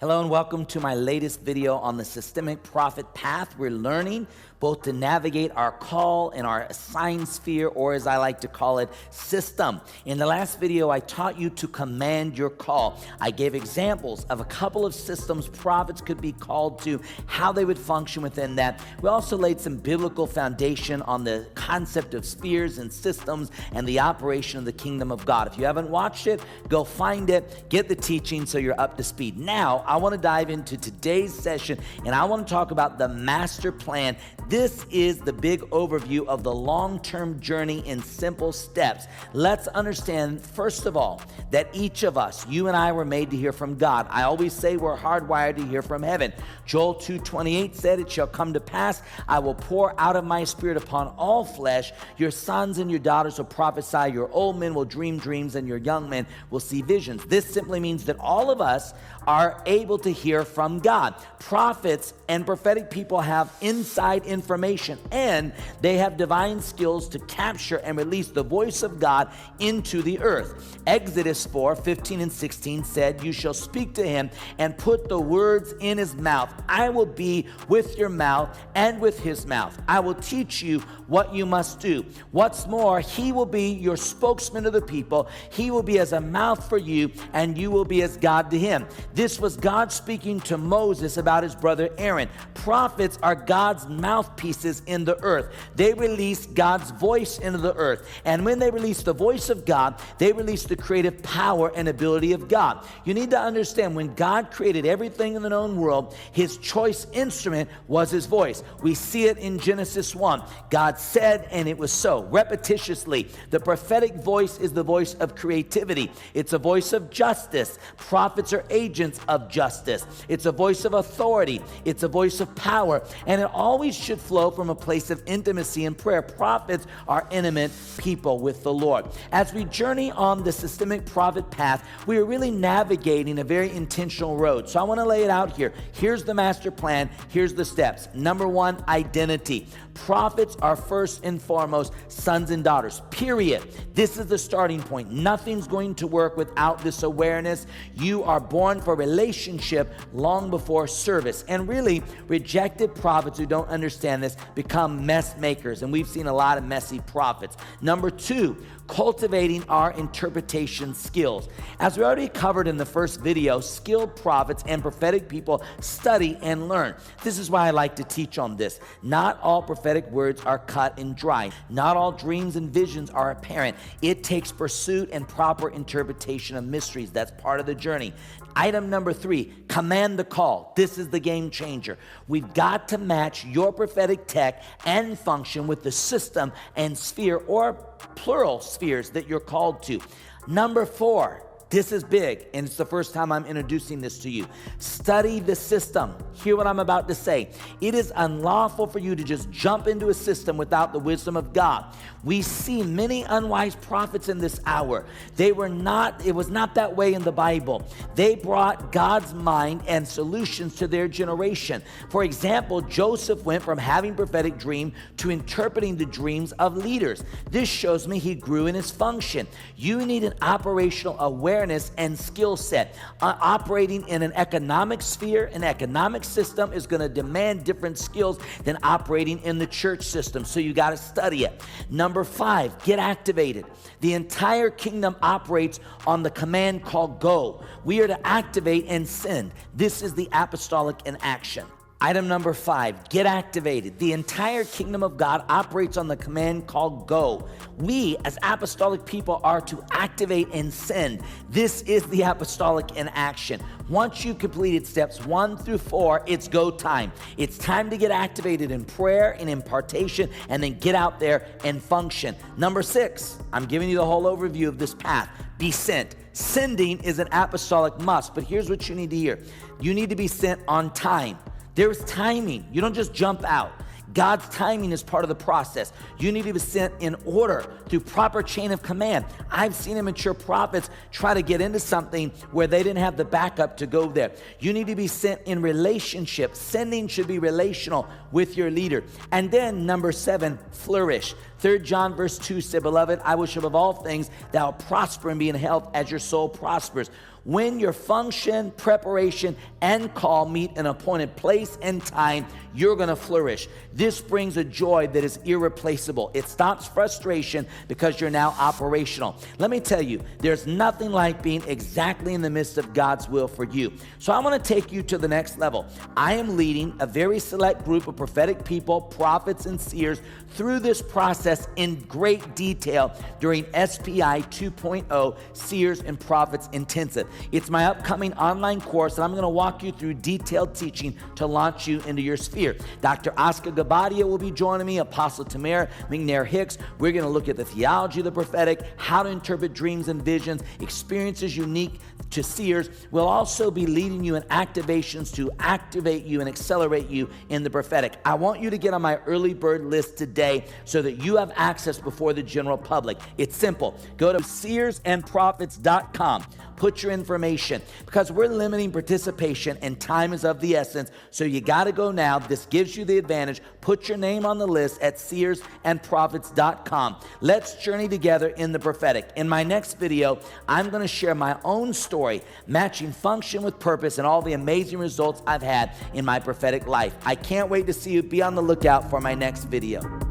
Hello and welcome to my latest video on the systemic prophet path. We're learning both to navigate our call in our assigned sphere, or as I like to call it, system. In the last video, I taught you to command your call. I gave examples of a couple of systems prophets could be called to, how they would function within that. We also laid some biblical foundation on the concept of spheres and systems and the operation of the kingdom of God. If you haven't watched it, go find it, get the teaching so you're up to speed. Now, I want to dive into today's session, and I want to talk about the master plan. This is the big overview of the long-term journey in simple steps. Let's understand, first of all, that each of us, you and I, were made to hear from God. I always say we're hardwired to hear from heaven. Joel 2:28 said, "It shall come to pass, I will pour out of my spirit upon all flesh. Your sons and your daughters will prophesy, your old men will dream dreams, and your young men will see visions." This simply means that all of us are able to hear from God. Prophets and prophetic people have inside information, and they have divine skills to capture and release the voice of God into the earth. Exodus 4:15 and 16 said, "You shall speak to him and put the words in his mouth. I will be with your mouth and with his mouth. I will teach you what you must do. What's more, he will be your spokesman to the people. He will be as a mouth for you, and you will be as God to him." This was God speaking to Moses about his brother Aaron. Prophets are God's mouthpieces in the earth. They release God's voice into the earth. And when they release the voice of God, they release the creative power and ability of God. You need to understand, when God created everything in the known world, his choice instrument was his voice. We see it in Genesis 1. God said, and it was so. Repetitiously, the prophetic voice is the voice of creativity. It's a voice of justice. Prophets are agents of justice. It's a voice of authority. It's a voice of power. And it always should flow from a place of intimacy and prayer. Prophets are intimate people with the Lord. As we journey on the systemic prophet path, we are really navigating a very intentional road. So I want to lay it out here. Here's the master plan. Here's the steps. Number one, identity. Prophets are first and foremost sons and daughters, period. This is the starting point. Nothing's going to work without this awareness. You are born for relationship long before service. And really, rejected prophets who don't understand this become mess makers. And we've seen a lot of messy prophets. Number two, cultivating our interpretation skills. As we already covered in the first video, skilled prophets and prophetic people study and learn. This is why I like to teach on this. Not all prophetic words are cut and dry. Not all dreams and visions are apparent. It takes pursuit and proper interpretation of mysteries. That's part of the journey. Item number three, command the call. This is the game changer. We've got to match your prophetic tech and function with the system and sphere, or plural spheres, that you're called to. Number four, this is big, and it's the first time I'm introducing this to you. Study the system. Hear what I'm about to say. It is unlawful for you to just jump into a system without the wisdom of God. We see many unwise prophets in this hour. It was not that way in the Bible. They brought God's mind and solutions to their generation. For example, Joseph went from having prophetic dream to interpreting the dreams of leaders. This shows me he grew in his function. You need an operational awareness and skill set. Operating in an economic sphere, an economic system, is going to demand different skills than operating in the church system. So you got to study it. Number five, get activated. The entire kingdom operates on the command called go. We are to activate and send. This is the apostolic in action. Item number five, get activated. The entire kingdom of God operates on the command called go. We, as apostolic people, are to activate and send. This is the apostolic in action. Once you've completed steps 1 through 4, it's go time. It's time to get activated in prayer and impartation, and then get out there and function. Number 6, I'm giving you the whole overview of this path. Be sent. Sending is an apostolic must, but here's what you need to hear. You need to be sent on time. There's timing. You don't just jump out. God's timing is part of the process. You need to be sent in order through proper chain of command. I've seen immature prophets try to get into something where they didn't have the backup to go there. You need to be sent in relationship. Sending should be relational with your leader. And then number 7, flourish. 3 John verse 2 said, "Beloved, I wish above all things thou prosper and be in health as your soul prospers." When your function, preparation, and call meet an appointed place and time, you're going to flourish. This brings a joy that is irreplaceable. It stops frustration because you're now operational. Let me tell you, there's nothing like being exactly in the midst of God's will for you. So I want to take you to the next level. I am leading a very select group of prophetic people, prophets, and seers through this process in great detail during SPI 2.0 Seers and Prophets Intensive. It's my upcoming online course, and I'm going to walk you through detailed teaching to launch you into your sphere. Dr. Oscar Gabadia will be joining me, Apostle Tamara McNair Hicks. We're going to look at the theology of the prophetic, how to interpret dreams and visions, experiences unique to seers. We'll also be leading you in activations to activate you and accelerate you in the prophetic. I want you to get on my early bird list today so that you have access before the general public. It's simple. Go to seersandprophets.com. Put your information, because we're limiting participation and time is of the essence. So you got to go now. This gives you the advantage. Put your name on the list at seersandprophets.com. Let's journey together in the prophetic. In my next video, I'm going to share my own story, matching function with purpose and all the amazing results I've had in my prophetic life. I can't wait to see you. Be on the lookout for my next video.